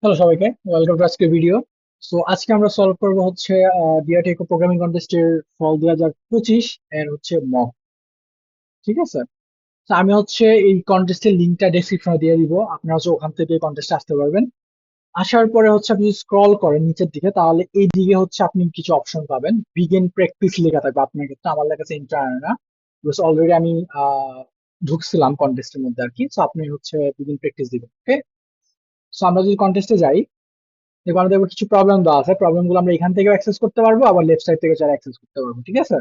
Hello সবাইকে, welcome to আজকের video. So আজকে আমরা সলভ করবো হচ্ছে ডিআরটিএকো প্রোগ্রামিং কন্টেস্টের ফল 2025 এর হচ্ছে মক। ঠিক আছে, তো আমি হচ্ছে এই কন্টেস্টের লিঙ্কটা ডেসক্রিপশনে দিয়ে দিব, আপনারা হচ্ছে ওখান থেকে কন্টেস্টে আসতে পারবেন। আসার পরে হচ্ছে আপনি যদি স্ক্রল করেন নিচের দিকে, তাহলে এই দিকে হচ্ছে আপনি কিছু অপশন পাবেন। বিগিন প্র্যাকটিস লেখা থাকবে, আপনার ক্ষেত্রে আমার কাছে ইন্টার না, অলরেডি আমি ঢুকছিলাম কন্টেস্টের মধ্যে আর কি। সো আপনি হচ্ছে বিগিন প্র্যাকটিস দিবেন। ওকে, সো আমরা যদি কন্টেস্টে যাই, এবার দেখবো কিছু প্রবলেম দেওয়া আছে। প্রবলেম গুলো আমরা এখান থেকে অ্যাক্সেস করতে পারবো, আবার লেফট সাইড থেকে চাইলে অ্যাক্সেস করতে পারবো। ঠিক আছে,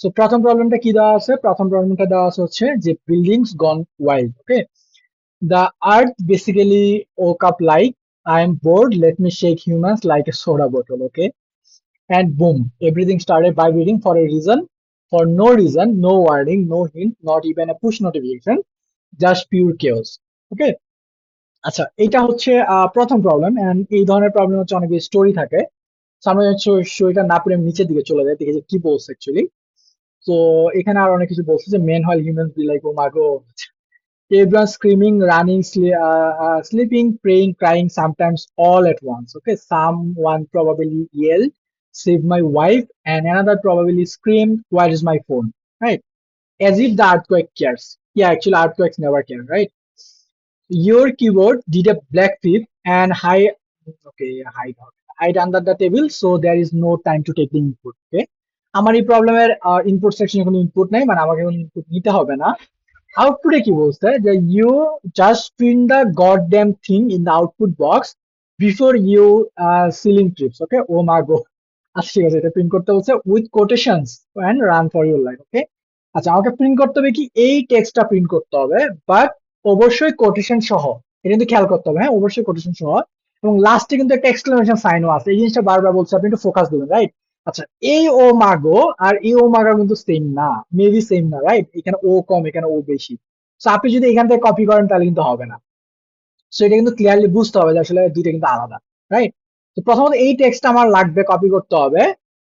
সো প্রথম প্রবলেমটা কি দেওয়া আছে? প্রথম প্রবলেমটা দেওয়া আছে হচ্ছে যে buildings gone wild. Okay, the earth basically woke up like I am bored, let me shake humans like a soda bottle. Okay, and boom, everything started vibrating for a reason, for no reason, no warning, no hint, not even a push notification, just pure chaos. Okay, আচ্ছা, এটা হচ্ছে প্রথম problem. And এই ধরনের problem হচ্ছে অনেক story থাকে। সামনে স্টোরিটা না পড়ে আমি নিচের দিকে চলে যায়, দেখি যে কি বলছে অ্যাকচুয়ালি। তো এখানে আর অনেক কিছু বলছে যে মেন হয় হিউম্যান বি লাইক ও মাগো, everyone screaming, running, sleeping, praying, crying, sometimes all at once. Okay, someone probably yelled, "Save my wife," and another probably screamed, "Where is my phone?" Right? As if the earthquake cares. Yeah, actually, earthquakes never care, right? Your keyboard did a black flip and hide under the table, so there is no time to take the input. Okay, আমার এই প্রবলেমের input সেকশনে কোনো input নাই, মানে আমাকে কোনো input নিতে হবে না। আউটপুটে কি বলছে যে you just print the god damn thing in the output box before you ceiling trips. Okay, ও মা গো। আচ্ছা ঠিক আছে, এটা প্রিন্ট করতে বলছে with quotations and run for your life. Okay, আচ্ছা আমাকে প্রিন্ট করতে হবে কি এই টেক্সটটা প্রিন্ট করতে হবে, বাট অবশ্যই কোটেশন সহ। এটা কিন্তু খেয়াল করতে হবে, হ্যাঁ অবশ্যই কোটেশন সহ। এবং লাস্টে কিন্তু একটা এক্সক্লেমেশন সাইনও আছে, এই জিনিসটা বারবার বলছে, আপনি একটু ফোকাস দেবেন, রাইট? আচ্ছা, এই ও মাগো আর এই ও মাগো কিন্তু সেম না, মেবি সেম না, রাইট? এখানে ও কম, এখানে ও বেশি। তো আপনি যদি এখান থেকে কপি করেন তাহলে কিন্তু হবে না। সো এটা কিন্তু ক্লিয়ারলি বুঝতে হবে যে আসলে দুইটা কিন্তু আলাদা, রাইট? তো প্রথমত এই টেক্সটটা আমার লাগবে, কপি করতে হবে।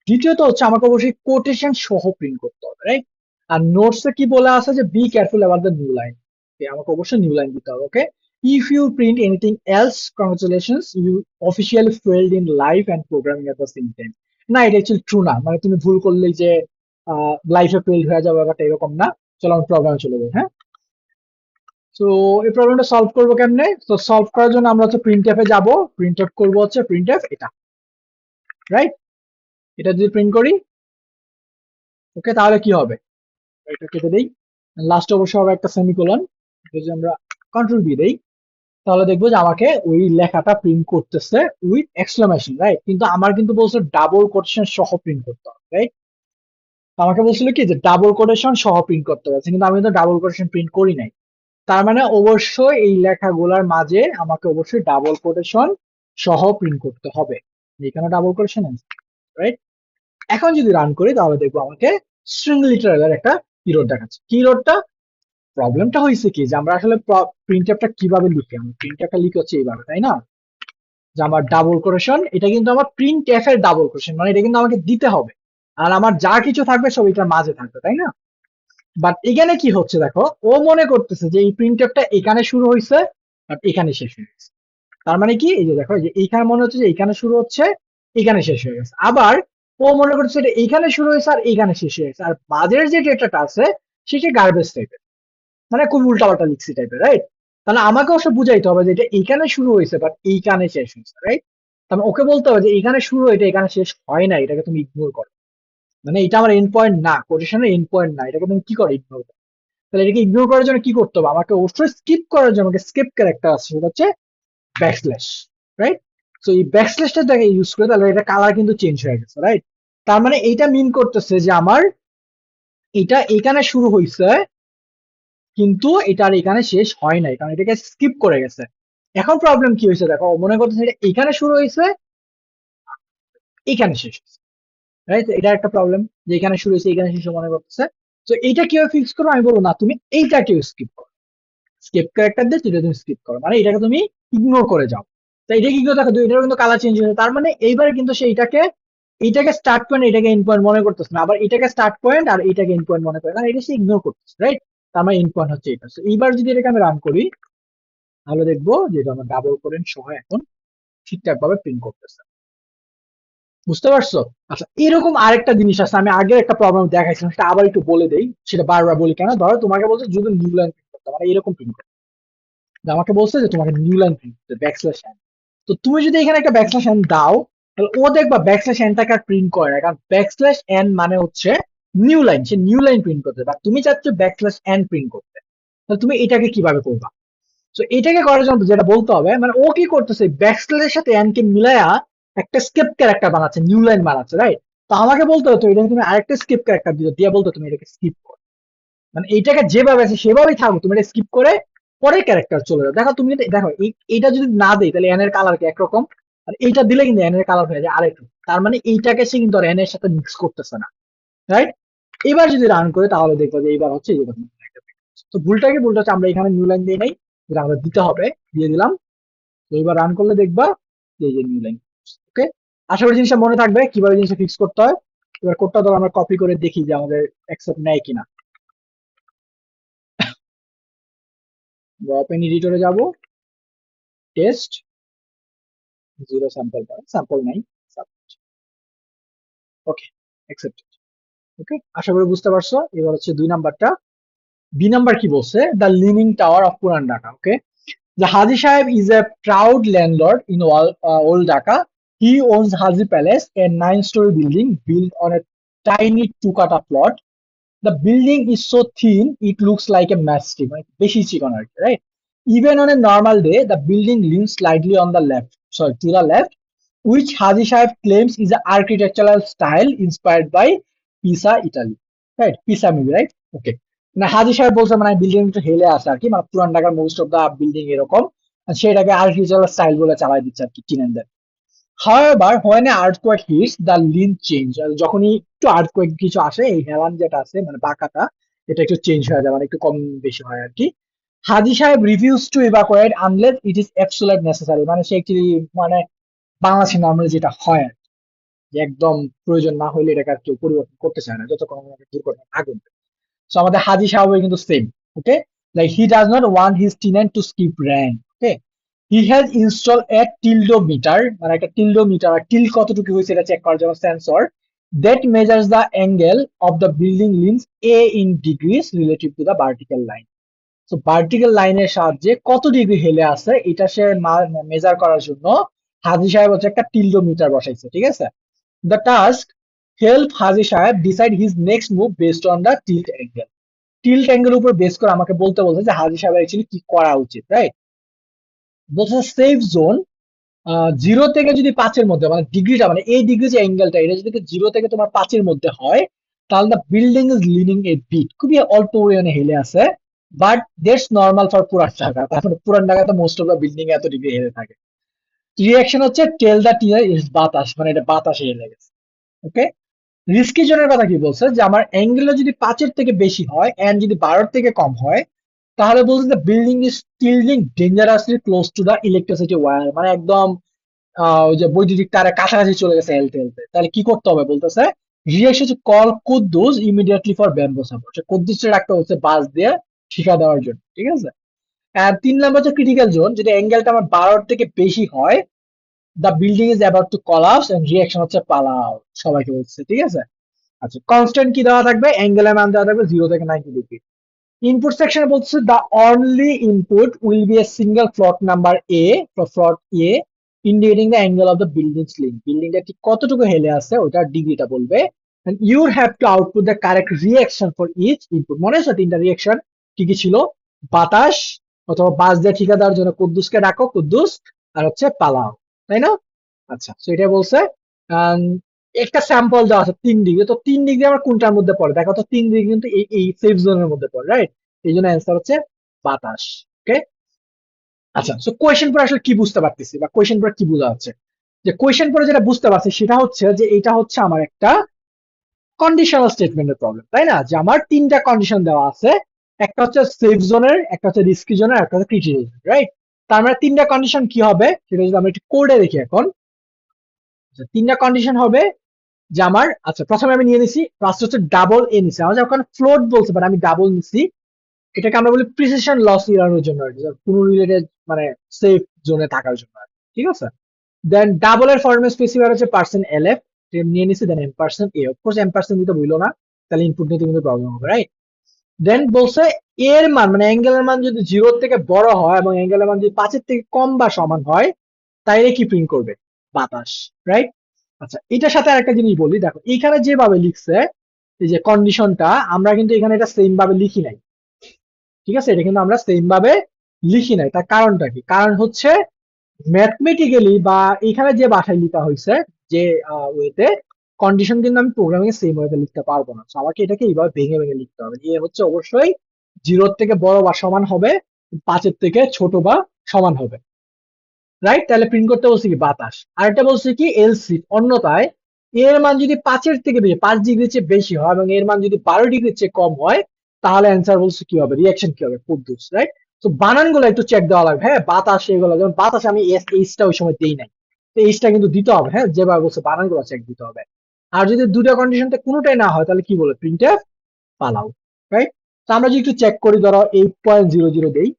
দ্বিতীয়ত হচ্ছে আমাকে অবশ্যই কোটেশন সহ প্রিন্ট করতে হবে, রাইট? আর নোটসে কি বলে আছে যে be careful about the new line. আমাকে অবশ্যই নিউ লাইন দিতে হবে। Okay, if you print anything else, congratulations, you officially failed in life and programming at the same time. না, এটা অ্যাকচুয়ালি ট্রু না, মানে তুমি ভুল করলেই যে লাইফে ফেল হয়ে যাবে, ব্যাপারটা এরকম না। চলো আমি প্রবলেমে চলে যাই, হ্যাঁ। তো এই প্রবলেমটা সলভ করবো কেমনে? তো সলভ করার জন্য আমরা হচ্ছে প্রিন্ট এফে যাবো, প্রিন্ট আউট করবো হচ্ছে প্রিন্ট এফ এটা, রাইট? এটা যদি প্রিন্ট করি, ওকে, তাহলে কি হবে? এটা কেটে দেই, লাস্ট অবশ্যই হবে একটা সেমিকোলন। যদি আমরা কন্ট্রোল বি দেই, তাহলে দেখবো যে আমাকে ওই লেখাটা প্রিন্ট করতেছে উইথ এক্সক্লামেশন, রাইট? কিন্তু আমার কিন্তু বলছে ডাবল কোটেশন সহ প্রিন্ট করতে হবে, রাইট? আমাকে বলছিল কি যে ডাবল কোটেশন সহ প্রিন্ট করতে হবে, কিন্তু আমি কিন্তু ডাবল কোটেশন প্রিন্ট করি নাই। তার মানে অবশ্যই এই লেখাগুলোর মাঝে আমাকে অবশ্যই ডাবল কোটেশন সহ প্রিন্ট করতে হবে। এখানে ডাবল কোটেশন, রাইট? এখন যদি রান করি তাহলে দেখবো আমাকে স্ট্রিং লিটারের একটা কিরোড দেখাচ্ছে। কিরোডটা প্রবলেমটা হয়েছে কি যে আমরা আসলে প্রিন্ট টা কিভাবে লিখি, আমি প্রিন্ট টা লিখি হচ্ছে এইভাবে, তাই না? যে আমার ডাবল কোটেশন, এটা কিন্তু আমার প্রিন্ট এফ এর ডাবল কোটেশন, মানে এটা কিন্তু আমাকে দিতে হবে। আর আমার যা কিছু থাকবে সব এটার মাঝে থাকবে, তাই না? বাট এখানে কি হচ্ছে দেখো, ও মনে করতেছে যে এই প্রিন্ট টা এখানে শুরু হয়েছে আর এখানে শেষ হয়ে গেছে। তার মানে কি, এই যে দেখো, এই যে এইখানে মনে হচ্ছে যে এইখানে শুরু হচ্ছে, এখানে শেষ হয়ে গেছে। আবার ও মনে করছে এটা এইখানে শুরু হয়েছে আর এইখানে শেষ হয়ে গেছে, আর মাঝের যে ডেটাটা আছে সেটা গার্বেজ টাইপের, মানে খুব উল্টাপাল্টা লিখছি টাইপের, রাইট? তাহলে আমাকে অবশ্য বুঝাইতে হবে যে এটা এইখানে শুরু হয়েছে বাট এইখানে শেষ হয়েছে, রাইট? তাহলে ওকে বলতে হবে যে এইখানে শুরু হয়েছে এখানে শেষ হয় না, এটাকে তুমি ইগনোর করো। মানে এটা আমার এন্ড পয়েন্ট না, কোটেশনের এন্ড পয়েন্ট না, এটাকে তুমি কি করো, ইগনোর করো। তাহলে এটাকে ইগনোর করার জন্য কি করতে হবে? আমাকে অবশ্যই স্কিপ করার জন্য আমাকে স্কিপ ক্যারেক্টার আছে, সেটা হচ্ছে ব্যাকস্ল্যাশ, রাইট? তো এই ব্যাকস্ল্যাশটা দেখে ইউজ করে, তাহলে এটা কালার কিন্তু চেঞ্জ হয়ে গেছে, রাইট? তার মানে এইটা মিন করতেছে যে আমার এটা এখানে শুরু হয়েছে, কিন্তু এটা আর এখানে শেষ হয় নাই, কারণ এটাকে স্কিপ করে গেছে। এখন প্রবলেম কি হয়েছে দেখো, ও মনে করতেছে এটা এখানে শুরু হয়েছে, এখানে শেষ হয়েছে, রাইট? এটা একটা প্রবলেম, যে এখানে শুরু হয়েছে এখানে শেষ হয়েছে মনে করতেছে। তো এইটা কিভাবে ফিক্স করো? আমি বলবো না, তুমি এইটাকেও স্কিপ করো, স্কিপ ক্যারেক্টার দিয়ে যেটা তুমি স্কিপ করো, মানে এটাকে তুমি ইগনোর করে যাও। তাই এটা কি করে দেখো, এটারও কিন্তু কালার চেঞ্জ হয়েছে। তার মানে এইবারে কিন্তু সে এইটাকে স্টার্ট পয়েন্ট, এটাকে এন্ড পয়েন্ট মনে করতেছে না, আবার এটাকে স্টার্ট পয়েন্ট আর এটাকে এন্ড পয়েন্ট মনে করে না, এটা সে ইগনোর করতেছে, রাইট? তার মানে এন্ড পয়েন্ট হচ্ছে এটা। So এইবার যদি এটাকে আমি রান করি, তাহলে দেখবো যে এটা আমার ডাবল কোটেশন সহ এখন ঠিকঠাক ভাবে প্রিন্ট করতেছে। বুঝতে পারছো? আচ্ছা, এরকম আরেকটা জিনিস আছে, আমি আগের একটা প্রবলেম দেখাইছিলাম, সেটা আবার একটু বলে দেই, সেটা বারবার বলি কেন। ধরো তোমাকে বলছে যদি নিউ লাইন প্রিন্ট করতে, মানে এরকম প্রিন্ট করতে, আমাকে বলছে যে তোমাকে নিউ লাইন প্রিন্ট করতে ব্যাকস্ল্যাশ এন। তো তুমি যদি এখানে একটা ব্যাকস্ল্যাশ এন দাও, তাহলে ও দেখবা ব্যাকস্ল্যাশ এনটাকে আর প্রিন্ট করে না, কারণ ব্যাকস্ল্যাশ এন মানে হচ্ছে নিউ লাইন, সে নিউ লাইন প্রিন্ট করতে, বা তুমি চাচ্ছ ব্যাকস্ল্যাশ এন প্রিন্ট করতে, তাহলে তুমি এটাকে কিভাবে করবা? তো এটাকে করার জন্য যেটা বলতে হবে, মানে ও কি করতেছে ব্যাকস্ল্যাশের সাথে এন কে মিলায়া একটা স্কেপ ক্যারেক্টার বানাচ্ছে, নিউ লাইন বানাচ্ছে, রাইট? তো আমাকে বলতে হতো এটাকে তুমি আরেকটা স্কিপ ক্যারেক্টার দিতে দিয়ে বলতো তুমি এটাকে স্কিপ করো, মানে এইটাকে যেভাবে আছে সেভাবেই থাকো, তুমি এটা স্কিপ করে পরের ক্যারেক্টার চলে যাও। দেখো তুমি যদি দেখো এইটা যদি না দেই তাহলে এন এর কালার কি একরকম, আর এইটা দিলে কিন্তু এন এর কালার হয়ে যায় আরেক রকম। তার মানে এইটাকে সে কিন্তু আর এন এর সাথে মিক্স করতেছে না, রাইট? এবার যদি রান করে তাহলে দেখবো যে এইবার হচ্ছে এইরকম একটা print হচ্ছে। তো ভুলটা কি, ভুলটা হচ্ছে আমরা এখানে নিউ লাইন দিয়ে নেই, যেটা আমরা দিতে হবে, দিয়ে দিলাম। তো এবার রান করলে দেখবা যে এই যে নিউ লাইন। ওকে, আশা করি জিনিসটা মনে থাকবে কিভাবে জিনিসটা ফিক্স করতে হয়। এবার কোডটা ধরো আমরা কপি করে দেখি যে আমাদের অ্যাকসেপ্ট নেয় কিনা। ওপেন এডিটরে যাব, টেস্ট, জিরো স্যাম্পল পার, স্যাম্পল নাই, ওকে, অ্যাকসেপ্ট। ওকে, আশা করি বুঝতে পারছো। এবার হচ্ছে 2 নাম্বারটা, বি নাম্বার কি বলছে, দ্য লিনিং টাওয়ার অফ পুরান ঢাকা। ওকে, the Haji Sahib is a proud landlord in Old Dhaka. He owns Haji Palace, a 9-story building built on a tiny two-kata plot. The building is so thin it looks like a mastiff, like beshi chicken, right? Even on a normal day, the building leans slightly on the left, sorry, to the left, which Haji Sahib claims is an architectural style inspired by Pisa, Italy. Right? Pisa maybe, right? Okay. না, হাজি সাহেব বলছে মানে building একটু হেলে আসে আর কি, মানে পুরান ঢাকার মোস্ট অফ দা বিল্ডিং এরকম, আর সেটাকে আর্কিটেকচারাল স্টাইল বলে চালাই দিচ্ছে আর কি টিনেনদের। However, when an earthquake hits, the lean change. আর যখনই একটু earthquake কিছু আসে, এই হেলান যেটা আছে মানে বাঁকাটা, এটা একটু চেঞ্জ হয়ে যায়, মানে একটু কম বেশি হয় আর কি। হাজি সাহেব refuse to evacuate unless it is absolute necessary, মানে সে অ্যাকচুয়ালি মানে বাংলাদেশে নর্মালি যেটা হয় আর কি, যে একদম প্রয়োজন না হলে এটাকে আর কেউ পরিবর্তন করতে চায় না যতক্ষণ আমাকে দুর্ঘটনা আগুন। সো আমাদের হাজি সাহেব কিন্তু same. Okay, like he does not want his tenant to skip rank. Okay, he has install a tiltometer, মানে একটা টিল্ডোমিটার, আর টিল কতটুকু হয়েছে এটা চেক করার জন্য sensor, that measures the angle of the building leans a in degrees relative to the vertical line. So vertical লাইনের সাহায্যে কত ডিগ্রি হেলে আছে এটা সে মেজার করার জন্য হাজি সাহেব হচ্ছে একটা টিল্ডোমিটার বসাইছে, ঠিক আছে? দ্য টাস্ক হেল্প হাজি সাহেব decide his next move based on the tilt angle. Tilt angle উপর বেস করে আমাকে বলতে বলছে যে হাজি সাহেব অ্যাকচুয়ালি কি করা উচিত, রাইট? বলছে সেফ জোন 0 থেকে যদি 5-এর মধ্যে, মানে ডিগ্রিটা, মানে এই ডিগ্রি যে অ্যাঙ্গেলটা, এটা যদি 0 থেকে তোমার 5-এর মধ্যে হয়, তাহলে the building is leaning a bit, খুবই অল্প পরিমাণে হেলে আছে, বাট দ্যাটস নর্মাল ফর পুরান ঢাকা। তারপরে পুরান ঢাকায় তো মোস্ট অফ দ্য বিল্ডিং এত ডিগ্রি হেলে থাকে। রিয়াকশন হচ্ছে টেল দ্য টিয়ার ইজ বাতাস, মানে এটা বাতাসে হেলে গেছে। ওকে, রিস্কি জোনের কথা কি বলছে, যে আমার অ্যাঙ্গেল যদি 5-এর থেকে বেশি হয় এন্ড যদি 12-এর থেকে কম হয়, তাহলে বলছে the building is tilting dangerously close to the electricity wire, মানে একদম ওই যে বৈদ্যুতিক তারের কাছাকাছি চলে গেছে হেলতে হেলতে। তাহলে কি করতে হবে বলতেছে, রিয়াকশন হচ্ছে call Kuddus immediately for bamboo support, কুদ্দুসে রাখতে হচ্ছে বাস দিয়ে ঠিকা দেওয়ার জন্য, ঠিক আছে? আর 3 নাম্বার হচ্ছে ক্রিটিক্যাল জোন, যদি অ্যাঙ্গেলটা আমার 12-এর থেকে বেশি হয়, the building is about to collapse and reaction হচ্ছে পালাও, সবাইকে বলছে, ঠিক আছে? আচ্ছা, কনস্ট্যান্ট কি দেওয়া থাকবে, অ্যাঙ্গেলের মান দেওয়া থাকবে 0 থেকে 90 ডিগ্রি। ইনপুট সেকশনে বলছে the only input will B a single plot number A, plot A indicating the angle of the building link, বিল্ডিংটা ঠিক কতটুকু হেলে আছে ওটার ডিগ্রিটা বলবে। and you have to output the correct reaction for each input। মনে আছে 3টা রিয়াকশন কি কি ছিল? বাতাস অথবা বাস দিয়ে ঠিকা দেওয়ার জন্য কুদ্দুসকে ডাকো, কুদ্দুস, আর হচ্ছে পালাও, তাই না? আচ্ছা, তো এটা বলছে আহ, একটা স্যাম্পল দেওয়া আছে 3 ডিগ্রি, তো 3 ডিগ্রি আমার কোনটার মধ্যে পড়ে দেখো তো, 3 ডিগ্রি কিন্তু এই সেফ জোনের মধ্যে পড়ে, রাইট? এই জন্য অ্যান্সার হচ্ছে বাতাস। ওকে, আচ্ছা, সো কোয়েশ্চেন পরে আসলে কি বুঝতে পারতেছি, বা কোয়েশ্চেন পরে কি বোঝা যাচ্ছে? যে কোয়েশ্চেন পরে যেটা বুঝতে পারছি সেটা হচ্ছে যে এটা হচ্ছে আমার একটা কন্ডিশনাল স্টেটমেন্টের প্রবলেম, তাই না? যে আমার 3টা কন্ডিশন দেওয়া আছে, একটা হচ্ছে সেফ জোনের, একটা হচ্ছে রিস্কি জোনের, একটা হচ্ছে ক্রিটিক্যাল জোন, রাইট? তার মানে 3টা কন্ডিশন কি হবে সেটা যদি আমরা একটু কোডে দেখি এখন। 3টা কন্ডিশন হবে যে আমার, আচ্ছা প্রথমে আমি নিয়ে নিছি ফার্স্ট হচ্ছে ডাবল এ নিছি, আমার যখন ফ্লোট বলছে বাট আমি ডাবল নিছি, এটাকে আমরা বলি প্রিসিশন লস এড়ানোর জন্য আর কি, কোনো রিলেটেড মানে সেফ জোনে থাকার জন্য আর কি, ঠিক আছে? দেন ডাবল এর ফর্মে স্পেসিফায়ার হচ্ছে পার্সেন্ট এলএফ নিয়ে নিছি, দেন এম পার্সেন্ট এ, অফকোর্স এম পার্সেন্ট দিতে বললো না, তাহলে ইনপুট নিতে কিন্তু প্রবলেম হবে, রাইট? দেন বলছে এর মান মানে অ্যাঙ্গেলের মান যদি 0 থেকে বড় হয় এবং অ্যাঙ্গেলের মান যদি 5 এর থেকে কম বা সমান হয়, তাইলে কি প্রিন্ট করবে? বাতাস, রাইট? আচ্ছা, এটার সাথে আরেকটা জিনিস বলি, দেখো এখানে যেভাবে লিখছে এই যে কন্ডিশনটা, আমরা কিন্তু এখানে এটা সেম ভাবে লিখি নাই, ঠিক আছে? এটা কিন্তু আমরা সেম ভাবে লিখি নাই। তার কারণটা কি? কারণ হচ্ছে ম্যাথমেটিক্যালি বা এখানে যে ভাষায় লেখা হয়েছে, যে ওয়েতে, কন্ডিশন কিন্তু আমি প্রোগ্রামিং এ সেম ওয়েতে লিখতে পারবো না। So আমাকে এটাকে এইভাবে ভেঙে ভেঙে লিখতে হবে। এ হচ্ছে অবশ্যই 0 থেকে বড় বা সমান হবে, 5 এর থেকে ছোট বা সমান হবে, রাইট? তাহলে প্রিন্ট করতে বলছে কি? বাতাস। আরেকটা বলছে কি? এলসি, অন্যথায় এর মান যদি 5 এর থেকে বেশি, 5 ডিগ্রির চেয়ে বেশি হয় এবং এর মান যদি 12 ডিগ্রির চেয়ে কম হয়, তাহলে অ্যান্সার বলছে কি হবে? রিঅ্যাকশন কি হবে? কুদ্দুস, রাইট? তো বানানগুলো একটু চেক দেওয়া লাগবে, হ্যাঁ? বাতাস এগুলো, যেমন বাতাস আমি এইচটা ওই সময় দেই নাই, তো এইচটা কিন্তু দিতে হবে, হ্যাঁ? যেভাবে বলছে বানানগুলো চেক দিতে হবে। আর যদি দুটো কন্ডিশনতে কোনোটাই না হয়, তাহলে কি বলে? প্রিন্টএফ পালাও, রাইট? তো আমরা যদি একটু চেক করি, ধরো 8.00 দেই,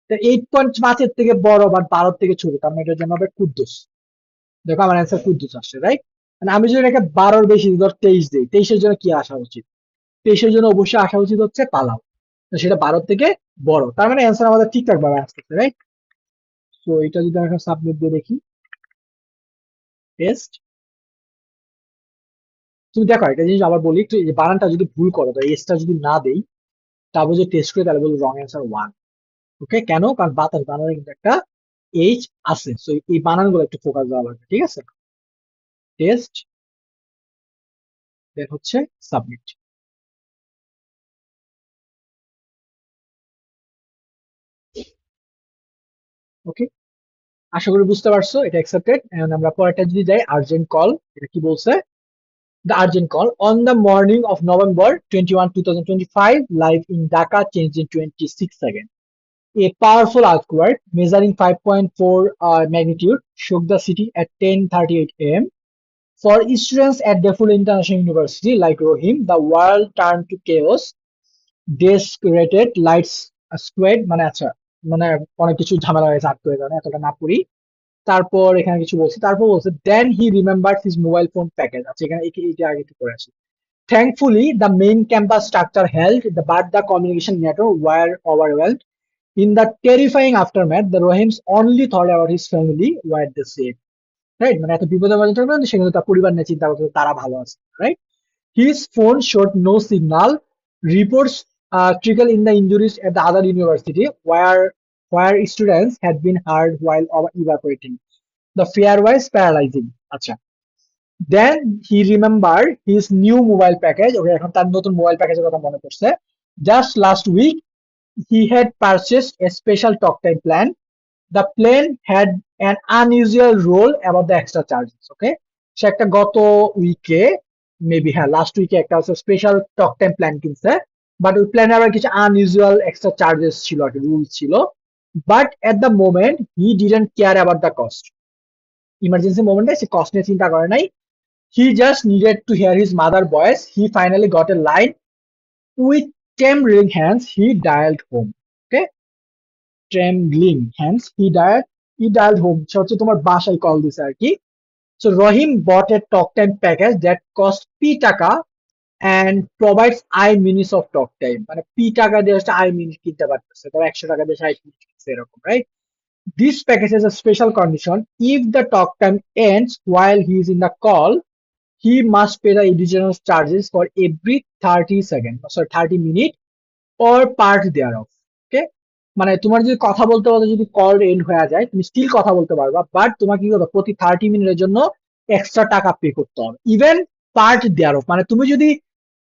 তো 8.5 এর থেকে বড় বা 12 থেকে ছোট, তার মানে এটার জন্য হবে কুদ্দুস। দেখো আমার অ্যান্সার কুদ্দুস আসছে, রাইট? মানে আমি যদি এটাকে 12-র বেশি ধর 23 দিই, 23-এর জন্য কি আসা উচিত? 23-এর জন্য অবশ্যই আসা উচিত হচ্ছে পালাও, তো সেটা 12 থেকে বড়, তার মানে অ্যান্সার আমাদের ঠিকঠাক ভাবে আসতেছে, রাইট? তো এটা যদি আমরা সাবমিট দিয়ে দেখি, টেস্ট, তুমি দেখো একটা জিনিস আবার বলি একটু, এই যে বানানটা যদি ভুল করো, তো এসটা যদি না দেই, তারপর যদি টেস্ট করি, তাহলে বলবো রং অ্যান্সার 1। ওকে, কেন? কারণ বাতাস বানানে কিন্তু একটা এইচ আছে, সো এই বানানগুলো একটু ফোকাস দেওয়া লাগবে, ঠিক আছে? টেস্ট, দেন হচ্ছে সাবমিট। ওকে, আশা করি বুঝতে পারছো, এটা অ্যাকসেপ্টেড। এন্ড আমরা পরেরটা যদি যাই, আর্জেন্ট কল, এটা কি বলছে? The urgent call on the morning of November 21, 2025, live in Dhaka changed in 26 seconds. A powerful earthquake measuring 5.4 magnitude shook the city at 10:38 a.m. For students at Deful International University like Rohim, the world turned to chaos. Desecrated lights squared, মানে আচ্ছা, মানে অনেক কিছু ঝামেলা হয়েছে আর্থকুয়েকের কারণে, এতটা না পড়ি। তারপর এখানে কিছু বলছে, তারপর বলছে then he remembered his mobile phone package. আচ্ছা, এখানে এটা আগে একটু করে আসি। Thankfully, the main campus structure held, but the communication network were overwhelmed. In the terrifying aftermath, the Rohims only thought about his family were the safe. Right? মানে এত বিপদের মধ্যে থাকবেন, সেখানে তার পরিবার নিয়ে চিন্তা করতে তারা ভালো আছে, right? His phone showed no signal. Reports trickle in the injuries at the other university where students had been hurt while evacuating. The fear was paralyzing. আচ্ছা, then he remember his new mobile package. Okay, এখন তার নতুন mobile প্যাকেজের কথা মনে পড়ছে। Just last week he had purchased a special talk time plan. The plan had an unusual rule about the extra charges. Okay, সে একটা গত উইকে, মেবি হ্যাঁ লাস্ট উইকে, একটা হচ্ছে স্পেশাল টক টাইম প্ল্যান কিনছে, বাট ওই প্ল্যানে আবার কিছু আনইউজুয়াল এক্সট্রা চার্জেস ছিল, আর কি রুলস ছিল। But at the moment he didn't care about the cost. Emergency মোমেন্টে সে কস্ট নিয়ে চিন্তা করে নাই। He just needed to hear his mother's voice. He finally got a line. With trembling hands, he dialed home. Okay? Trembling hands, he dialed home. সে হচ্ছে তোমার বাসায় call দিছে আর কি। So Rahim bought a talk time package that cost P টাকা and provides I minutes of talk time. মানে P টাকা দিয়ে হচ্ছে I minute কিনতে পারতেছে। ধর 100 টাকা দিয়ে 60 মিনিট কিনছে, এরকম, right? This package has a special condition. If the talk time ends while he is in the call, he must pay the additional charges for every 30 seconds, sorry 30 minutes or part thereof. Okay, মানে তোমার যদি কথা বলতে বলতে যদি call and হয়ে যায়, তুমি স্টিল কথা বলতে পারবা, বাট তোমাকে কি করতে হবে? প্রতি 30 মিনিটের জন্য এক্সট্রা টাকা পে করতে হবে। ইভেন পার্ট দেয়ারও, মানে তুমি যদি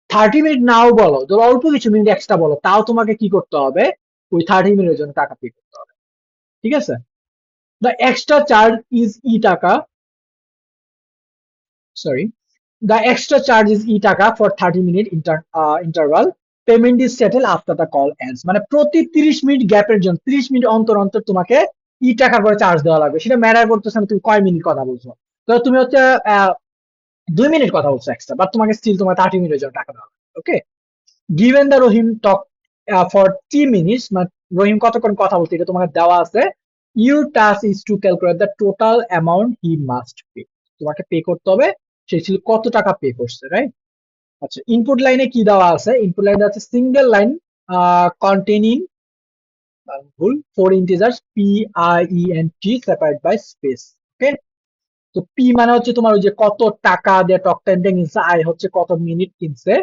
30 মিনিট নাও বলো, ধরো অল্প কিছু মিনিট এক্সট্রা বলো, তাও তোমাকে কি করতে হবে? ওই 30 মিনিটের জন্য টাকা পে করতে হবে, ঠিক আছে? দ্য এক্সট্রা চার্জ ইজ ই টাকা, sorry, the extra charge is e টাকা for 30 minute interval. Payment is settled after the call ends. মানে প্রতি 30 মিনিট গ্যাপের জন্য, 30 মিনিট অন্তর অন্তর তোমাকে টাকা করে চার্জ দেওয়া লাগবে। সেটা ম্যাটার করতেছে না তুমি কয় মিনিট কথা বলছো। তো তুমি হচ্ছে 2 মিনিট কথা বলছো এক্সট্রা, বাট তোমাকে স্টিল তোমার 30 মিনিটের জন্য টাকা দেওয়া লাগবে। Okay, given the Rahim talk for 3 minutes, মানে রহিম কতক্ষণ কথা বলছে এটা তোমাকে দেওয়া আছে, your task is to calculate the total amount he must pay. তোমাকে পে করতে হবে সে ছিল কত টাকা পে করছে, রাইট? আচ্ছা, ইনপুট লাইনে কি দেওয়া আছে? ইনপুট লাইনে আছে সিঙ্গেল লাইন কন্টেনিং ভুল 4 integers P I E N T separate by space. Okay, তো পি মানে হচ্ছে তোমার ওই যে কত টাকা দিয়ে টক টাইমটা কিনছে, আই হচ্ছে কত মিনিট কিনছে,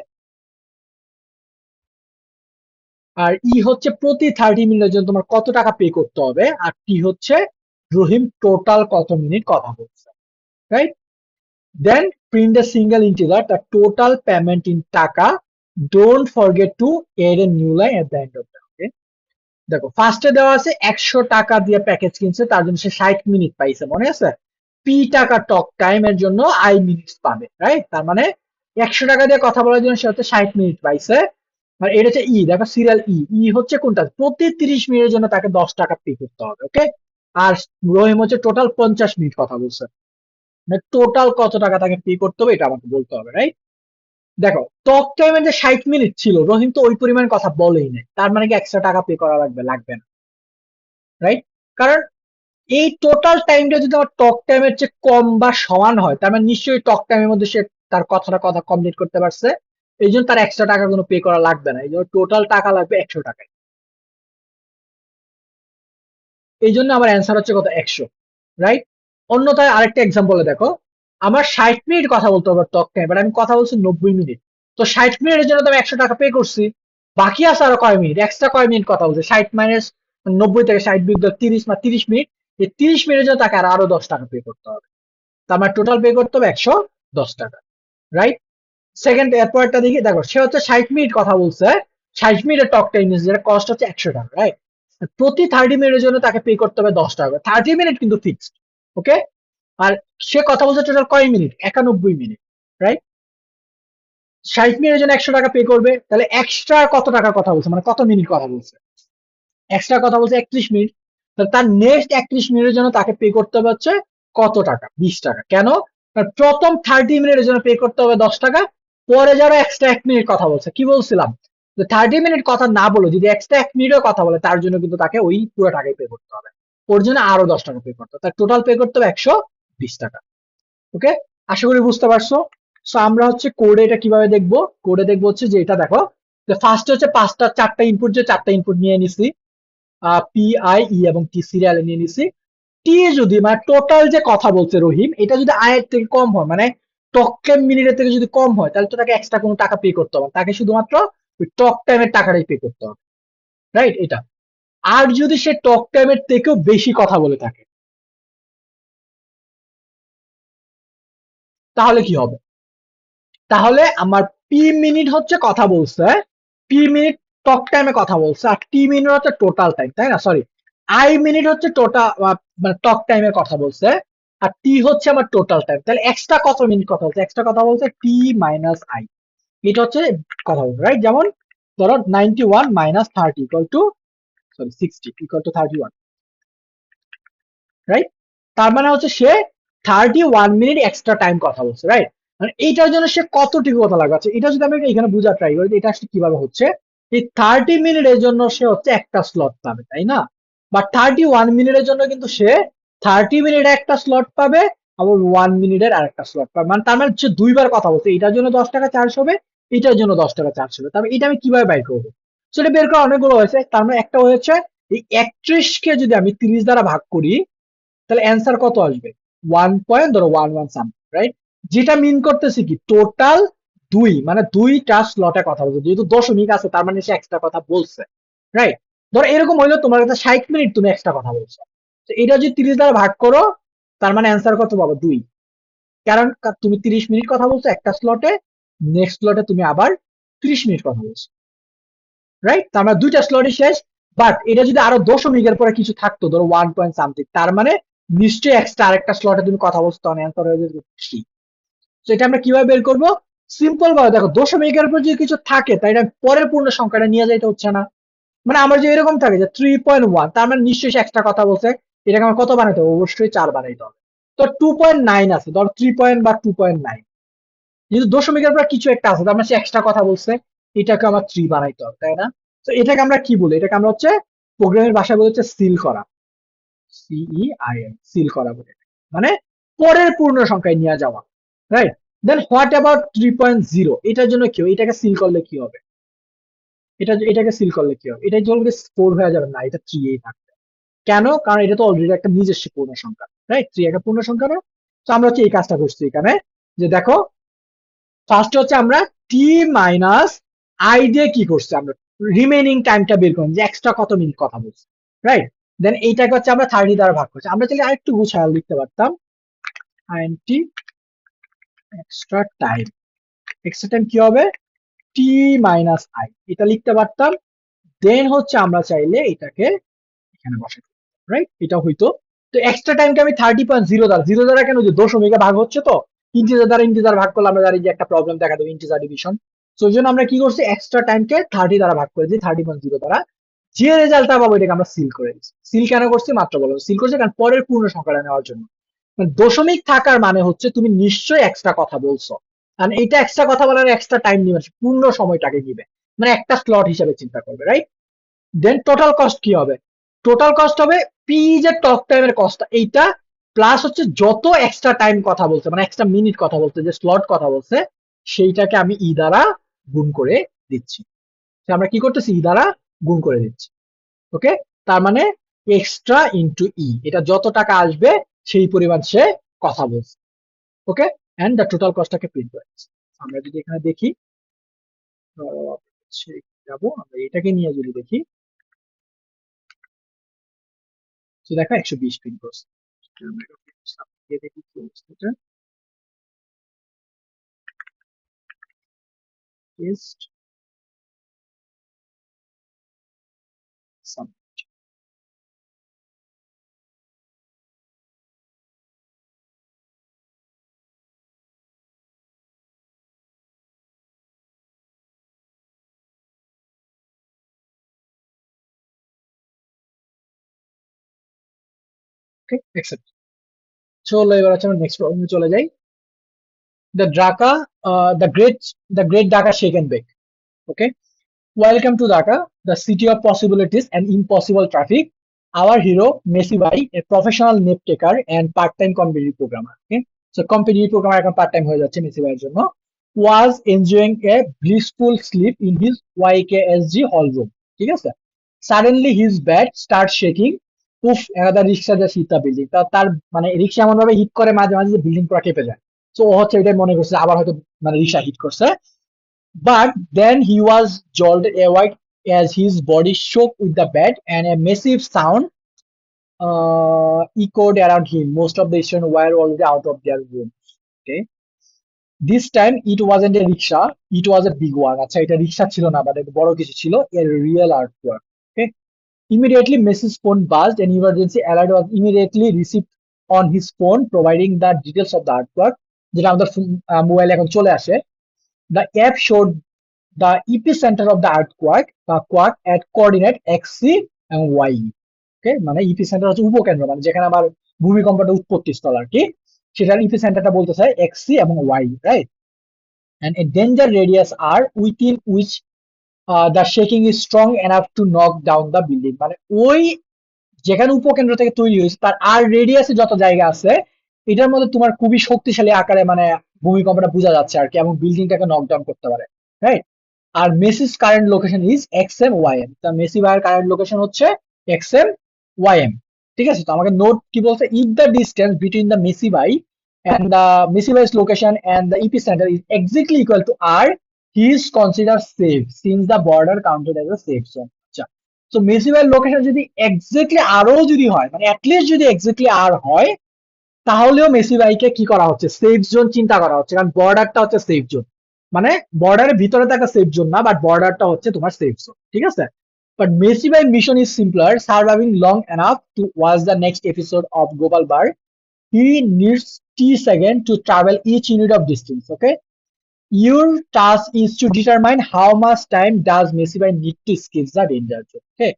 আর ই হচ্ছে প্রতি 30 মিনিটের জন্য তোমার কত টাকা পে করতে হবে, আর টি হচ্ছে রহিম টোটাল কত মিনিট কথা বলছে, right? Then print a single integer the total payment in টাকা, don't forget to add a new line at the end of that. Okay, দেখো ফার্স্টে দেওয়া আছে 100 টাকা দিয়ে প্যাকেজ কিনছে, তার জন্য সে 60 মিনিট পাইছে, মনে আছে? পি টাকা টক টাইম এর জন্য আই মিনিটস পাবে, রাইট? তার মানে 100 টাকা দিয়ে কথা বলার জন্য সে হচ্ছে 60 মিনিট পাইছে। আর এটা হচ্ছে ই, দেখো সিরিয়াল ই, ই হচ্ছে কোনটা? প্রতি 30 মিনিটের জন্য তাকে 10 টাকা পে করতে হবে। ওকে, আর রহিম হচ্ছে টোটাল 50 মিনিট কথা বলছে, মানে টোটাল কত টাকা তাকে পে করতে হবে এটা আমাকে বলতে হবে, রাইট? দেখো টক টাইমের যে 60 মিনিট ছিল, রহিম তো ওই পরিমাণ কথা বলেই নাই, তার মানে কি এক্সট্রা টাকা পে করা লাগবে? লাগবে না, রাইট? কারণ এই টোটাল টাইমটা যদি আমার টক টাইমের চেয়ে কম বা সমান হয়, তার মানে নিশ্চয়ই টক টাইমের মধ্যে সে তার কথা কমপ্লিট করতে পারছে, এই জন্য তার এক্সট্রা টাকা কোনো পে করা লাগবে না, এই জন্য টোটাল টাকা লাগবে 100 টাকায়। এই জন্য আমার অ্যান্সার হচ্ছে কত? 100, রাইট? অন্যথায় আরেকটা এক্সাম্পলে দেখো, আমার 60 মিনিট কথা বলতে হবে টক টাইম, বাট আমি কথা বলছি 90 মিনিট, তো 60 মিনিটের জন্য তো আমি 100 টাকা পে করছি, বাকি আছে আরো কয় মিনিট, এক্সট্রা কয় মিনিট কথা বলছে? 60 মাইনাস 90 থেকে 60 বিয়োগ 30 বা 30 মিনিট, এই 30 মিনিটের জন্য তাকে আরো 10 টাকা পে করতে হবে, তো আমার টোটাল পে করতে হবে 110 টাকা, রাইট? সেকেন্ড এরপরটা দেখি, দেখো সে হচ্ছে 60 মিনিট কথা বলছে, 60 মিনিটের টক টাইম যেটা কস্ট হচ্ছে 100 টাকা, রাইট? প্রতি 30 মিনিটের জন্য তাকে পে করতে হবে 10 টাকা, 30 মিনিট কিন্তু ফিক্সড। ওকে, আর সে কথা বলছে টোটাল কয় মিনিট? 91 minute, right? 60 মিনিটের জন্য 100 টাকা পে করবে, তাহলে এক্সট্রা কত টাকার কথা বলছে, মানে কত মিনিট কথা বলছে? এক্সট্রা কথা বলছে 31 মিনিট, তাহলে তার নেক্সট 31 মিনিটের জন্য তাকে পে করতে হবে হচ্ছে কত টাকা? 20 টাকা। কেন? কারণ প্রথম 30 মিনিটের জন্য পে করতে হবে 10 টাকা, পরে যারা এক্সট্রা 1 মিনিট কথা বলছে, কি বলছিলাম যে 30 মিনিট কথা না বলে যদি এক্সট্রা 1 মিনিটও কথা বলে, তার জন্য কিন্তু তাকে ওই পুরো টাকাই পে করতে হবে, ওর জন্য আরো 10 টাকা পে করতে হবে, তার টোটাল পে করতে হবে 120 টাকা। ওকে, আশা করি বুঝতে পারছো। সো আমরা হচ্ছে কোডে এটা কিভাবে দেখবো? কোডে দেখবো হচ্ছে যে এটা দেখো, ফার্স্ট হচ্ছে চারটা ইনপুট, যে চারটা ইনপুট নিয়ে নিছি, পি আই ই এবং টি সিরিয়ালে নিয়ে নিছি। টি যদি মানে টোটাল যে কথা বলছে রহিম, এটা যদি আই এর থেকে কম হয়, মানে টক টাইম মিনিটের থেকে যদি কম হয়, তাহলে তো তাকে এক্সট্রা কোনো টাকা পে করতে হবে, তাকে শুধুমাত্র ওই টক টাইমের টাকাটাই পে করতে হবে, রাইট? এটা। আর যদি সে টক টাইমের থেকেও বেশি কথা বলে থাকে, তাহলে কি হবে? তাহলে আমার পি মিনিট হচ্ছে কথা বলছে, পি মিনিট টক টাইমে কথা বলছে, আর টি মিনিট হচ্ছে টোটাল টাইম, তাই না? সরি, আই মিনিট হচ্ছে টোটাল মানে টক টাইমের কথা বলছে, আর টি হচ্ছে আমার টোটাল টাইম, তাহলে এক্সট্রা কত মিনিট কথা বলছে? এক্সট্রা কথা বলছে টি মাইনাস আই, এটা হচ্ছে কথা বলছে, রাইট? যেমন ধরো 91 - 30 equal to, sorry 60 equal to 31, right? তার মানে হচ্ছে সে 31 মিনিট এক্সট্রা টাইম কথা বলছে, রাইট? মানে এইটার জন্য সে কতটুকু কথা লাগবে? আচ্ছা, এটা যদি আমি এখানে বোঝার ট্রাই করি, এটা আসলে কিভাবে হচ্ছে, এই 30 মিনিটের জন্য সে হচ্ছে একটা স্লট পাবে, তাই না? বা 31 মিনিটের জন্য কিন্তু সে 30 মিনিট একটা স্লট পাবে, আবার 1 মিনিটের আরেকটা স্লট পাবে, মানে তার মানে হচ্ছে দুইবার কথা বলছে, এটার জন্য 10 টাকা চার্জ হবে, এটার জন্য 10 টাকা চার্জ হবে। তবে এটা আমি কিভাবে বাই করবো? সেটা বের করা অনেকগুলো হয়েছে, তার মানে একটা হয়েছে এই 31 কে যদি আমি 30 দ্বারা ভাগ করি, তাহলে অ্যান্সার কত আসবে? 1.01 সামথিং, রাইট? যেটা মিন করতেছি কি টোটাল দুই, মানে দুইটা স্লটে কথা বলছে, যেহেতু দশমিক আছে তার মানে সে এক্সট্রা কথা বলছে, রাইট? ধরো এরকম হইলো তোমার কাছে 60 মিনিট তুমি এক্সট্রা কথা বলছো, তো এটা যদি 30 দ্বারা ভাগ করো, তার মানে অ্যান্সার কত পাবো? 2। কারণ তুমি 30 মিনিট কথা বলছো একটা স্লটে, নেক্সট স্লটে তুমি আবার 30 মিনিট কথা বলছো, রাইট? তার মানে দুইটা স্লটই শেষ। বাট এটা যদি আরো দশমিকের পরে কিছু থাকতো, ধরো 1 পয়েন্ট সামথিং, তার মানে নিশ্চয়ই এক্সট্রা আরেকটা স্লটে তুমি কথা বলছো, তখন অ্যান্সার হয়ে যাবে 3। তো এটা আমরা কিভাবে বের করবো? সিম্পল ভাবে দেখো, দশমিকের উপর যদি কিছু থাকে, তাই এটা পরের পূর্ণ সংখ্যাটা নিয়ে যাইতে হচ্ছে না। মানে আমার যে এরকম থাকে যে 3.1, তার মানে নিশ্চয়ই সে এক্সট্রা কথা বলছে, এটাকে আমার কত বানাইতে হবে? অবশ্যই 4 বানাইতে হবে। তো 2.9 আছে, ধর 3 বা 2.9, যেহেতু দশমিকের পর কিছু একটা আছে, তার মানে সে এক্সট্রা কথা বলছে, এটাকে আমার 3 বানাইতে হবে, তাই না? তো এটাকে আমরা কি বলি? এটাকে আমরা হচ্ছে প্রোগ্রামের ভাষায় বলি হচ্ছে সিল করা। CEIL, সিল করা বলে, মানে পরের পূর্ণ সংখ্যায় নিয়ে যাওয়া, রাইট? দেন হোয়াট অ্যাবাউট 3.0, এটার জন্য কি হবে? এটাকে সিল করলে কি হবে? এটাকে সিল করলে কি হবে? এটা চলবে 4 হয়ে যাবে না, এটা 3 এই থাকবে। কেন? কারণ এটা তো অলরেডি একটা নিজস্ব পূর্ণ সংখ্যা, রাইট? 3 একটা পূর্ণ সংখ্যা না? তো আমরা হচ্ছে এই কাজটা করছি এখানে, যে দেখো ফার্স্ট হচ্ছে আমরা টি মাইনাস আই দিয়ে কি করছি, আমরা রিমেইনিং টাইমটা বের করলাম যে এক্সট্রা কত মিনিট কথা বলছি, রাইট? দেন এইটাকে হচ্ছে আমরা 30 দ্বারা ভাগ করছি। আমরা চাইলে আরেকটু গুছায় লিখতে পারতাম, টি এক্সট্রা টাইম কি হবে? টি মাইনাস আই, এটা লিখতে পারতাম। দেন হচ্ছে আমরা চাইলে এটাকে এখানে বসাই, রাইট? এটা হইতো। তো এক্সট্রা টাইমকে আমি 30.0 দ্বারা, 0 দ্বারা কেন, যে দশমিকে ভাগ হচ্ছে তো, ইন্টিজার দ্বারা ইন্টিজার ভাগ করলে আমরা জানি যে একটা প্রবলেম দেখা দেবে, ইন্টিজার ডিভিশন। তো ওই জন্য আমরা কি করছি, এক্সট্রা টাইমকে 30 দ্বারা ভাগ করেছি, 30.0 দ্বারা। যে রেজাল্টটা পাবো এটাকে আমরা সিল করে দিচ্ছি। সিল কেন করছি? মাত্র বলো, সিল করছি কারণ পরের পূর্ণ সংখ্যাটা নেওয়ার জন্য। মানে দশমিক থাকার মানে হচ্ছে তুমি নিশ্চয়ই এক্সট্রা কথা বলছো, আর এটা এক্সট্রা কথা বলার এক্সট্রা টাইম নিবে, পূর্ণ সময়টাকে নিবে, মানে একটা স্লট হিসেবে চিন্তা করবে, রাইট? দেন টোটাল কস্ট কি হবে? টোটাল কস্ট হবে পি, যে টক টাইমের কস্ট এইটা, প্লাস হচ্ছে যত এক্সট্রা টাইম কথা বলছে, মানে এক্সট্রা মিনিট কথা বলছে, যে স্লট কথা বলছে, সেইটাকে আমি ই দ্বারা গুণ করে দিচ্ছি। আমরা কি করতেছি? ই দ্বারা গুণ করে দিচ্ছি। ওকে, তার মানে এক্সট্রা ইন্টু ই, এটা যত টাকা আসবে সেই পরিমাণ সে কথা বলছে। ওকে, এন্ড দ্য টোটাল কস্টটাকে প্রিন্ট করে দিচ্ছি। আমরা যদি এখানে দেখি, যাবো আমরা এটাকে নিয়ে যদি দেখি, তো দেখো 120 প্রিন্ট করছে। দেখি কি অবস্থাটা। Test submit. Okay, accept. চলো এবার হচ্ছে আমরা নেক্সট প্রবলেমে চলে যাই। The Dhaka, the great Dhaka shake and bake. Okay, welcome to Dhaka, the city of possibilities and impossible traffic. Our hero, Messi Bhai, a professional nap taker and part-time competitive programmer. Okay, so competitive programmer এখন part-time হয়ে যাচ্ছে Messi ভাইয়ের জন্য, was enjoying a blissful sleep in his YKSG hall room. ঠিক আছে, suddenly his bed starts shaking. উফ, another rickshaw just hit the building. তার মানে রিক্সা এমন ভাবে হিট করে মাঝে মাঝে যে বিল্ডিং পুরো কেঁপে যায়। তো ও হচ্ছে এটাই মনে করছে আবার হয়তো মানে রিক্সা হিট করছে। But then he was jolted awake as his body shook with the bed and a massive sound echoed around him. Most of the students were already out of their rooms. Okay. This time it wasn't a rickshaw, it was a big one. আচ্ছা, এটা রিক্সা ছিল না, but একটা বড় কিছু ছিল, a real artwork. Okay. Immediately Mrs. phone buzzed and emergency alert was immediately received on his phone, providing the details of the artwork, যেটা আমাদের মোবাইলে এখন চলে আসে। The app showed the epicenter of the earthquake, quake at coordinate XC and Y. Okay, মানে epicenter হচ্ছে উপকেন্দ্র, মানে যেখানে আমার ভূমিকম্পটা উৎপত্তি স্থল আর কি, সেটার ইপিসেন্টারটা বলতে চাই XC এবং Y, right? And a danger radius R within which the shaking is strong enough to knock down the building. মানে ওই যেখানে উপকেন্দ্র থেকে তৈরি হয়েছে তার আর রেডিয়াসে যত জায়গা আছে, এটার মধ্যে তোমার খুবই শক্তিশালী আকারে মানে ভূমিকম্পটা বোঝা যাচ্ছে আর কি, এবং বিল্ডিংটাকে নকডাউন করতে পারে, রাইট? আর Messi's current location is XM YM, তা মেসি ভাইয়ের কারেন্ট লোকেশন হচ্ছে XM YM। ঠিক আছে, তো আমাকে নোট কি বলছে, if the distance between the Messi ভাই and the মেসি ভাই's location and the epicenter is exactly equal to R, he is considered safe since the border counted as a safe zone. আচ্ছা, তো Messi ভাইয়ের location যদি exactly আরও যদি হয়, মানে অ্যাটলিস্ট যদি এক্স্যাক্টলি আর হয়, তাহলেও মেসি ভাইকে কি করা হচ্ছে, সেফ জোন চিন্তা করা হচ্ছে, কারণ বর্ডারটা হচ্ছে সেফ জোন। মানে বর্ডারের ভিতরে থাকা সেফ জোন না, বাট বর্ডারটা হচ্ছে তোমার সেফ জোন। ঠিক আছে, বাট মেসি ভাই mission is simpler, surviving long enough to watch the next episode of Gopal Bhar. He needs T second to travel each unit of distance. Okay, your task is to determine how much time does Messi ভাই need to escape the danger zone. Okay,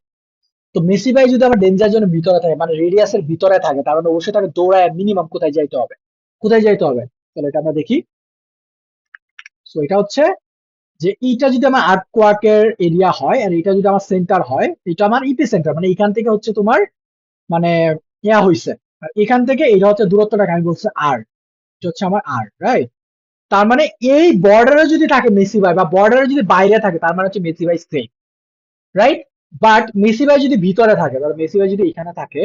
তো Messi ভাই যদি আমার danger জোনের ভিতরে থাকে, মানে রেডিয়াসের ভিতরে থাকে, তার মানে অবশ্যই তাকে দৌড়ায় মিনিমাম কোথায় যাইতে হবে, কোথায় যাইতে হবে, তাহলে এটা আমরা দেখি। সো এটা হচ্ছে যে এইটা যদি আমার আর্টকোয়ার্কের এরিয়া হয় আর এটা যদি আমার সেন্টার হয়, এটা আমার ইপি সেন্টার, মানে এখান থেকে হচ্ছে তোমার মানে ইয়া হইছে। আর এখান থেকে এটা হচ্ছে দূরত্বটাকে আমি বলছি আর, এটা হচ্ছে আমার আর, রাইট? তার মানে এই বর্ডারে যদি থাকে মেসি ভাই, বা বর্ডারে যদি বাইরে থাকে, তার মানে হচ্ছে মেসি ভাই সেফ, রাইট? বাট মেসি ভাই যদি ভিতরে থাকে, ধরো মেসি ভাই যদি এখানে থাকে,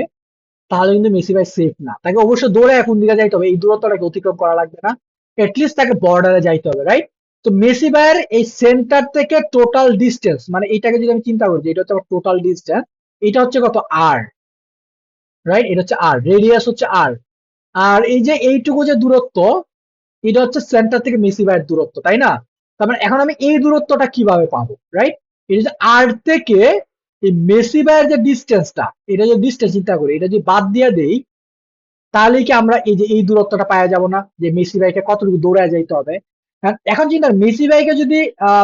তাহলে কিন্তু মেসি ভাই সেফ না। তাকে অবশ্যই দৌড়ে কোন দিকে যাইতে হবে, এই দূরত্বটাকে অতিক্রম করা লাগবে না, এটলিস্ট তাকে বর্ডারে যাইতে হবে, রাইট? তো মেসি ভাইয়ের এই সেন্টার থেকে টোটাল ডিস্টেন্স, মানে এটাকে যদি আমি চিন্তা করি যে এটা হচ্ছে আমার টোটাল ডিস্টেন্স, এটা হচ্ছে কত, আর, রাইট? এটা হচ্ছে আর, রেডিয়াস হচ্ছে আর। আর এই যে এইটুকু যে দূরত্ব, এটা হচ্ছে সেন্টার থেকে মেসি ভাইয়ের দূরত্ব, তাই না? তার মানে এখন আমি এই দূরত্বটা কিভাবে পাবো, রাইট? এটা যে আর থেকে এই মেসি ভাইয়ের যে ডিস্টেন্সটা, এটা যে ডিস্টেন্স চিন্তা করি, এটা যদি বাদ দিয়ে দেই, তাহলে কি আমরা এই যে এই দূরত্বটা পাওয়া যাব না, যে মেসি ভাইকে কতটুকু দৌড়ায় যাইতে হবে? হ্যাঁ, এখন চিন্তা করো, মেসি ভাইকে যদি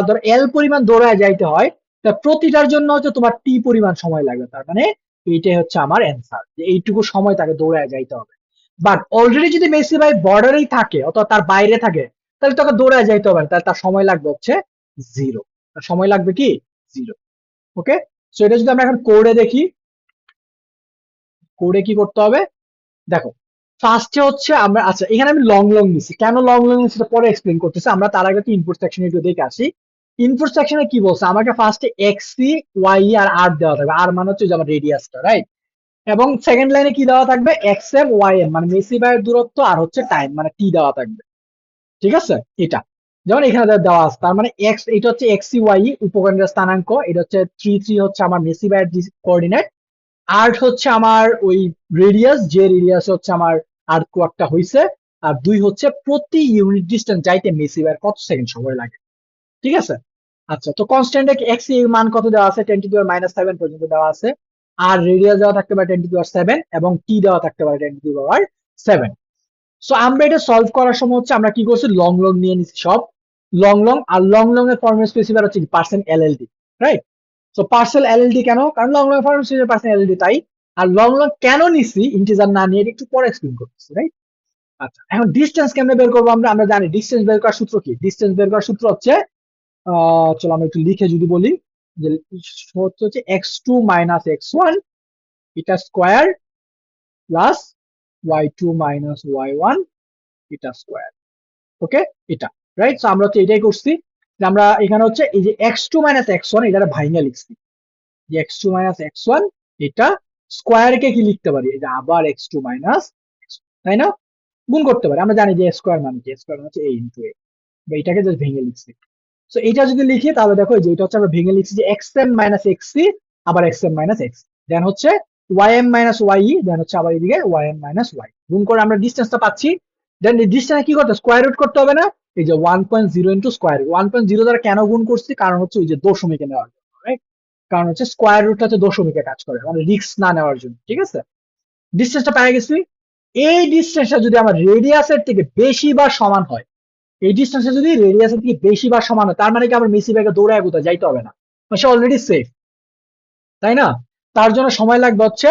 ধর এল পরিমাণ দৌড়ায় যাইতে হয়, তা প্রতিটার জন্য হচ্ছে তোমার টি পরিমাণ সময় লাগবে। তার মানে এইটাই হচ্ছে আমার অ্যান্সার, যে এইটুকু সময় তাকে দৌড়ায় যাইতে হবে। বাট অলরেডি যদি মেসি ভাই বর্ডারেই থাকে অথবা তার বাইরে থাকে, তাহলে তোকে দৌড়ায় যাইতে হবে না, তাহলে তার সময় লাগবে হচ্ছে জিরো। তার সময় লাগবে কি, জিরো। ওকে, সো এটা যদি আমরা এখন কোডে দেখি, কোডে কি করতে হবে, দেখো। ফার্স্টে হচ্ছে আমরা, আচ্ছা এখানে আমি লং লং নিছি, কেন লং লং নিছি সেটা পরে এক্সপ্লেন করতেছি। আমরা তার আগে তো ইনপুট সেকশনে একটু দেখে আসি। ইনপুট সেকশনে কি বলছে, আমাকে ফার্স্টে এক্স সি ওয়াই আর আর দেওয়া থাকবে, আর মানে হচ্ছে যে আমার রেডিয়াসটা, রাইট? এবং সেকেন্ড লাইনে কি দেওয়া থাকবে, এক্স এম ওয়াই এম মানে মেসি বাইয়ের দূরত্ব, আর হচ্ছে টাইম মানে টি দেওয়া থাকবে, ঠিক আছে? এটা যেমন এখানে দেওয়া আছে, তার মানে এক্স, এটা হচ্ছে এক্স সি ওয়াই উপকেন্দ্রের স্থানাঙ্ক, এটা হচ্ছে 3 3 হচ্ছে আমার মেসি বাইয়ের কোঅর্ডিনেট, আর্ট হচ্ছে আমার ওই রেডিয়াস, যে রেডিয়াস হচ্ছে আমার আর্ট কোয়ার্কটা হইছে, আর 2 হচ্ছে প্রতি ইউনিট ডিস্টেন্স যাইতে মেসি ভাইয়ের কত সেকেন্ড সময় লাগে, ঠিক আছে? আচ্ছা, তো কনস্ট্যান্ট এক্স এর মান কত দেওয়া আছে, 10⁻⁻7 পর্যন্ত দেওয়া আছে। আর রেডিয়াস দেওয়া থাকতে পারে 10⁻7, এবং টি দেওয়া থাকতে পারে 10⁻7। সো আমরা এটা সলভ করার সময় হচ্ছে আমরা কি করছি, লং লং নিয়ে নিচ্ছি সব, লং লং। আর লং লং এর ফর্মুলা স্পেসিফাই হচ্ছে percent LLD, right? So percent LLD কেন, কারণ long long formula specify percent LLD, তাই। আর লং লং কেন নিছি ইন্টিজার না নিয়ে, একটু পরে এক্সপ্লেন করতেছি, রাইট? আচ্ছা, এখন ডিসটেন্স কেমনে বের করবো আমরা, আমরা জানি ডিসটেন্স বের করার সূত্র কি, ডিসটেন্স বের করার সূত্র হচ্ছে, চলো আমরা একটু লিখে যদি বলি, যে সূত্র হচ্ছে x2 - x1 এটা স্কোয়ার প্লাস y2 - y1 এটা স্কোয়ার। ওকে, এটা, রাইট? সো আমরা হচ্ছে এটাই করছি, যে আমরা এখানে হচ্ছে এই যে x2 - x1 এটা ভাইঙ্গা লিখছি, যে x2 - x1 এটা স্কোয়ার কে কি লিখতে পারি, এই যে আবার x2 - তাই না, গুণ করতে পারি। আমরা জানি যে স্কোয়ার মানে কি, স্কোয়ার মানে হচ্ছে a ইন্টু a, বা এটাকে জাস্ট ভেঙে লিখছি। সো এটা যদি লিখি তাহলে দেখো যে এটা হচ্ছে আমরা ভেঙে লিখছি যে xm - xc আবার xm - x, দেন হচ্ছে ym - ye, দেন হচ্ছে আবার এদিকে ym - y, গুণ করে আমরা ডিসটেন্সটা পাচ্ছি। দেন এই ডিসটেন্স কি করতে, স্কোয়ার রুট করতে হবে না, এই যে 1.0 ইন্টু স্কোয়ার, 1.0 দ্বারা কেন গুণ করছি, কারণ হচ্ছে ওই যে দশমিকে নেওয়ার জন্য, রাইট? কারণ হচ্ছে স্কোয়ার রুটটা হচ্ছে দশমিকে কাজ করে, মানে রিস্ক না নেওয়ার জন্য, ঠিক আছে? ডিসটেন্সটা পেয়ে গেছি। এই ডিসটেন্সটা যদি আমার রেডিয়াসের থেকে বেশি বা সমান হয়, এই ডিসটেন্সটা যদি রেডিয়াসের থেকে বেশি বা সমান হয়, তার মানে কি আমার মেসি ভাইকে দৌড়ায় কোথায় যাইতে হবে না, সে অলরেডি সেফ, তাই না? তার জন্য সময় লাগবে হচ্ছে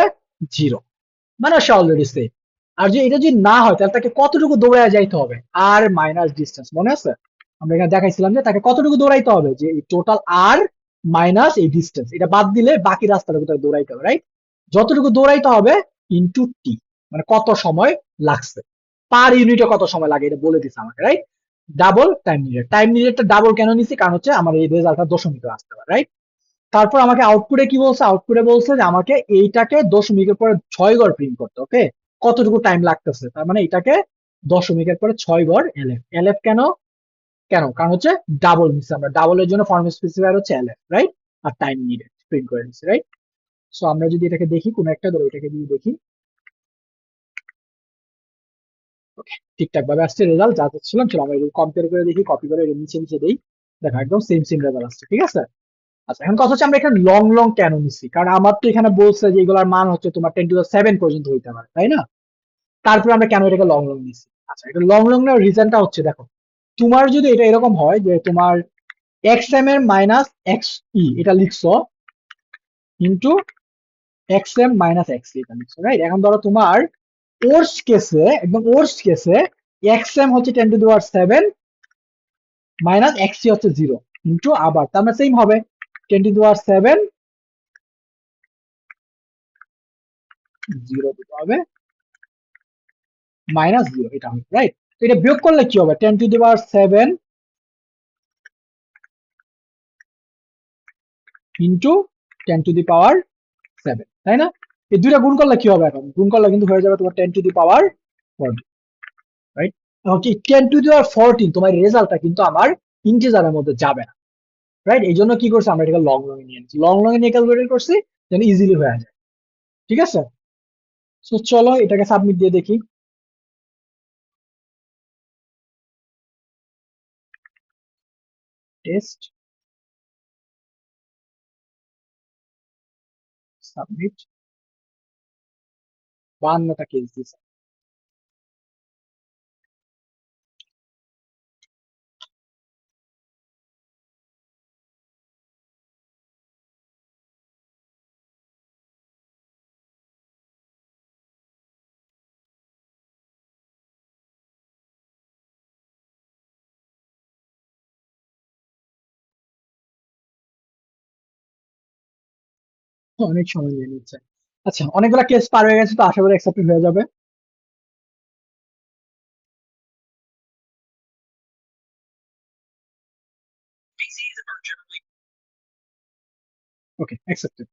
জিরো, মানে সে অলরেডি সেফ। আর যদি এটা যদি না হয়, তাহলে তাকে কতটুকু দৌড়ায় যাইতে হবে, আর মাইনাস ডিসটেন্স, মনে আছে? আমরা এখানে দেখাইছিলাম যে তাকে কতটুকু দৌড়াইতে হবে, যে টোটাল আর মাইনাস এই ডিস্টেন্স, এটা বাদ দিলে বাকি রাস্তাটা কোথায় দৌড়াইতে হবে, রাইট? যতটুকু দৌড়াইতে হবে ইনটু টি, মানে কত সময় লাগছে, পার ইউনিটে কত সময় লাগে এটা বলে দিচ্ছে আমাকে, right? Double time needed, time নিডেডটা ডাবল কেন নিছি, কারণ হচ্ছে আমার এই রেজাল্টটা দশমিকে আসতে পারে, রাইট? তারপর আমাকে আউটপুটে কি বলছে, আউটপুটে বলছে যে আমাকে এইটাকে দশমিকের পরে 6 ঘর প্রিন্ট করতে, ওকে? কতটুকু টাইম লাগতেছে, তার মানে এটাকে দশমিকের পরে 6 ঘর এলএফ, এলএফ কেন, কেন কারণ হচ্ছে ডাবল নিচ্ছে আমরা, ডাবলের জন্য ফর্ম স্পেসিফায়ার হচ্ছে এলএফ, রাইট? আর টাইম নিডেড প্রিন্ট করে নিচ্ছি, রাইট? সো আমরা যদি এটাকে দেখি, কোন একটা ধরো এটাকে যদি দেখি, ঠিকঠাক ভাবে আসছে রেজাল্ট যা চাচ্ছিলাম, চলো আমরা কম্পেয়ার করে দেখি, কপি করে এর নিচে নিচে দেই, দেখো একদম সেম সেম রেজাল্ট আসছে, ঠিক আছে? আচ্ছা, এখন কথা হচ্ছে আমরা এখানে লং লং কেন নিচ্ছি, কারণ আমার তো এখানে বলছে যে এগুলোর মান হচ্ছে তোমার 10⁻7 পর্যন্ত হইতে পারে, তাই না? তারপরে আমরা কেন এটাকে লং লং নিচ্ছি, আচ্ছা এটা লং লং নেওয়ার রিজনটা হচ্ছে, দেখো তোমার যদি এটা এরকম হয় যে তোমার এক্স এম এর মাইনাস এক্স ই এটা লিখছো, into x m minus x এটা লিখছো, রাইট? এখন ধরো তোমার ওর্স্ট কেসে, একদম ওর্স্ট কেসে এক্স এম হচ্ছে 10⁻7 মাইনাস এক্স হচ্ছে 0, ইন্টু আবার তার মানে সেম হবে 10⁻7 0 দিতে হবে, -0 এটা হবে, রাইট? তো এটা বিয়োগ করলে কি হবে? 10⁻7 ইন্টু 10⁻7, তাই না? এই দুইটা গুণ করলে কি হবে? এখন গুণ করলে কিন্তু হয়ে যাবে তোমার 10⁻14, রাইট? এখন কি 10⁻14 তোমার রেজাল্টটা কিন্তু আমার ইন্টিজারের মধ্যে যাবে না, রাইট? এই জন্য কি করছি আমরা, এটাকে লং লং এ নিয়ে নিচ্ছি, লং লং এ নিয়ে ক্যালকুলেট করছি যেন ইজিলি হয়ে যায়। ঠিক আছে, তো চলো এটাকে সাবমিট দিয়ে দেখি। টেস্ট, সাবমিট, 52টা কেস দিছে। অনেক সময় নিয়ে নিচ্ছে। আচ্ছা, অনেকগুলা কেস পার হয়ে গেছে, তো আশা করি অ্যাকসেপ্টেড হয়ে যাবে। ওকে, অ্যাকসেপ্টেড।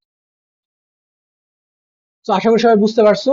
তো আশা করি সবাই বুঝতে পারছো।